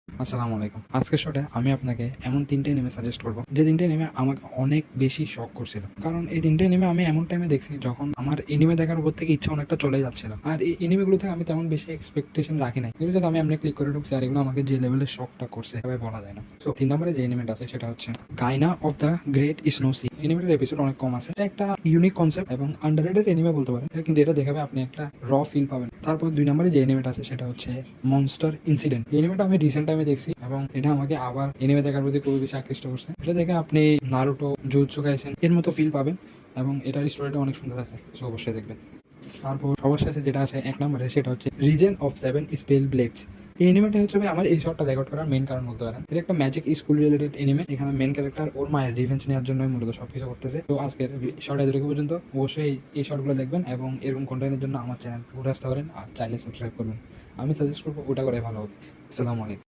আসসালামু আলাইকুম। আজকের শোতে আমি আপনাকে এমন ৩ টে এনিমে সাজেস্ট করব, যে ৩ টে এনিমে আমাকে অনেক বেশি শক করছিল। কারণ এই ৩ টে এনিমে আমি এমন টাইমে দেখছি যখন আমার এনিমে দেখার উপর থেকে ইচ্ছা অনেকটা চলে যাচ্ছিল। আর এই এনিমেগুলো থেকে আমি তেমন বেশি এক্সপেকটেশন রাখি নাই। এগুলো তো আমি এমনি ক্লিক করে ঢুকছি, আর এগুলো আমাকে যে লেভেলের শকটা করছে এভাবে বলা যায় না। সো ৩ নম্বরে যে এনিমেটা আছে সেটা হচ্ছে Kaina of the great snow sea. এনিমেটার এপিসোড অনেক কম আছে। এটা একটা ইউনিক কনসেপ্ট এবং আন্ডাররেটেড এনিমে বলতে পারেন। কিন্তু এটা দেখাবে আপনি একটা র ফিল পাবেন। তারপর ২ নম্বরে যে এনিমেটা আছে সেটা হচ্ছে মনস্টার ইনসিডেন্ট। এই এনিমেটা আমি রিসেন্ট টাইমে দেখছি এবং এটা আমাকে আবার এনিমে দেখার প্রতি খুবই বেশি আকৃষ্ট করছে। এটা দেখে আপনি নারুটো, জুজুৎসু কাইসেন এর মতো ফিল পাবেন এবং এটার স্টোরিটা অনেক সুন্দর আছে, সো অবশ্যই দেখবেন। তারপর সবার শেষে যেটা আছে ১ নম্বরে সেটা হচ্ছে রিজেন অফ 7 স্পেল ব্লেডস। এই এনিমেটা হচ্ছে ভাই আমার এই শটটা রেকর্ড করার মেন কারণ বলতে পারেন। এটা একটা ম্যাজিক স্কুল রিলেটেড এনিমে। এখানে মেন ক্যারেক্টার ওর মায়ের রিভেঞ্জ নেওয়ার জন্য মূলত সবকিছু করতেছে। তো আজকের শর্ট এতটুকু পর্যন্ত। অবশ্যই এই শর্টগুলো দেখবেন এবং এরকম কন্টেন্টের জন্য আমার চ্যানেল ঘুরে আসতে পারেন, আর চাইলে সাবস্ক্রাইব করবেন। আমি সাজেস্ট করবো ওটা করে ভালো হবে। আসসালামু আলাইকুম।